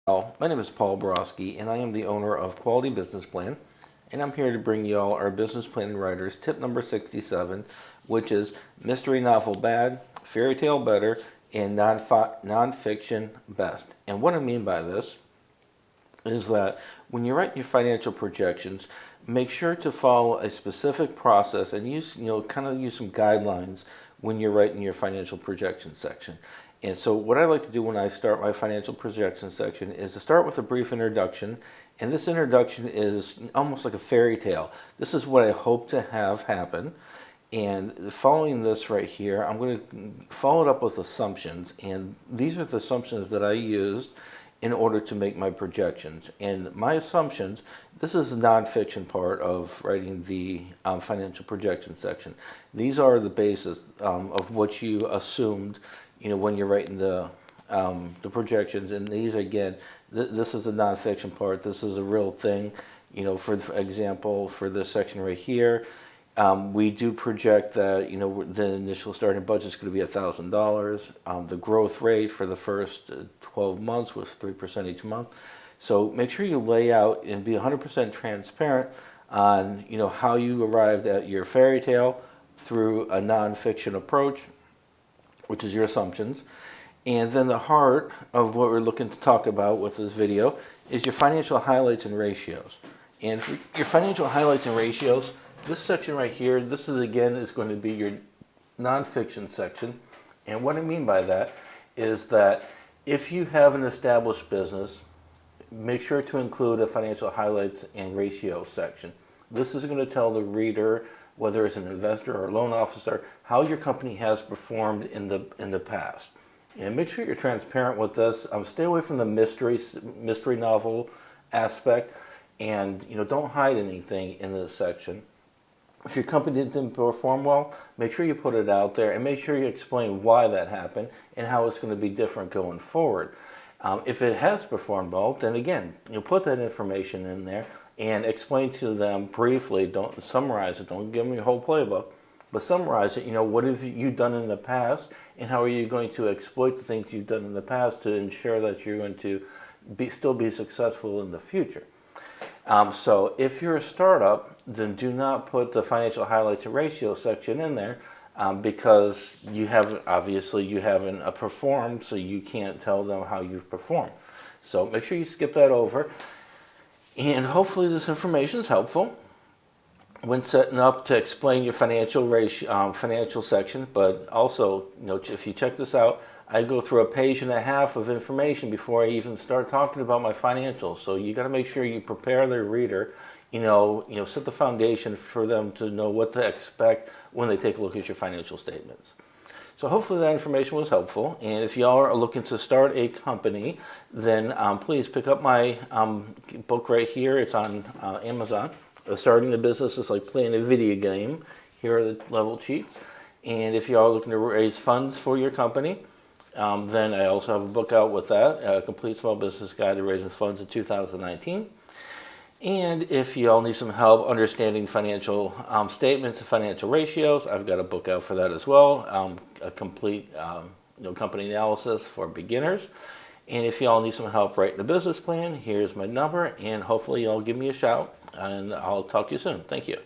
My name is Paul Borowski, and I am the owner of Quality Business Plan, and I'm here to bring you all our business planning writers tip number 67, which is mystery novel bad, fairy tale better, and nonfiction best. And what I mean by this is that when you write your financial projections, make sure to follow a specific process and use some guidelines when you're writing your financial projection section. And so what I like to do when I start my financial projection section is to start with a brief introduction. And this introduction is almost like a fairy tale. This is what I hope to have happen. And following this right here, I'm going to follow it up with assumptions. And these are the assumptions that I used in order to make my projections. And my assumptions, this is the nonfiction part of writing the financial projection section. These are the basis of what you assumed, when you're writing the projections. And these, again, this is the nonfiction part. This is a real thing. For example, for this section right here, we do project that the initial starting budget is going to be $1,000. The growth rate for the first 12 months was 3% each month. So make sure you lay out and be 100% transparent on how you arrived at your fairy tale through a nonfiction approach, which is your assumptions. And then the heart of what we're looking to talk about with this video is your financial highlights and ratios. And for your financial highlights and ratios, this section right here, this is going to be your nonfiction section. And what I mean by that is that if you have an established business, make sure to include a financial highlights and ratio section. This is going to tell the reader, whether it's an investor or a loan officer, how your company has performed in the past. And make sure you're transparent with this. Stay away from the mystery novel aspect, and don't hide anything in this section. If your company didn't perform well, make sure you put it out there and make sure you explain why that happened and how it's going to be different going forward. If it has performed well, then again, put that information in there and explain to them briefly. Don't summarize it. Don't give them your whole playbook, but summarize it. What have you done in the past, and how are you going to exploit the things you've done in the past to ensure that you're going to still be successful in the future. So if you're a startup, then do not put the financial highlights and ratio section in there because you haven't performed, so you can't tell them how you've performed. So make sure you skip that over. And hopefully this information is helpful when setting up to explain your financial section. But also, if you check this out, I go through a page and a half of information before I even start talking about my financials. So you got to make sure you prepare the reader, set the foundation for them to know what to expect when they take a look at your financial statements. So hopefully that information was helpful. And if y'all are looking to start a company, then please pick up my book right here. It's on Amazon. Starting a business is like playing a video game. Here are the level sheets. And if y'all are looking to raise funds for your company, then I also have a book out with that, a complete small business guide to raising funds in 2019. And if you all need some help understanding financial statements and financial ratios, I've got a book out for that as well, a complete company analysis for beginners. And if you all need some help writing a business plan, here's my number, and hopefully y'all give me a shout, and I'll talk to you soon. Thank you.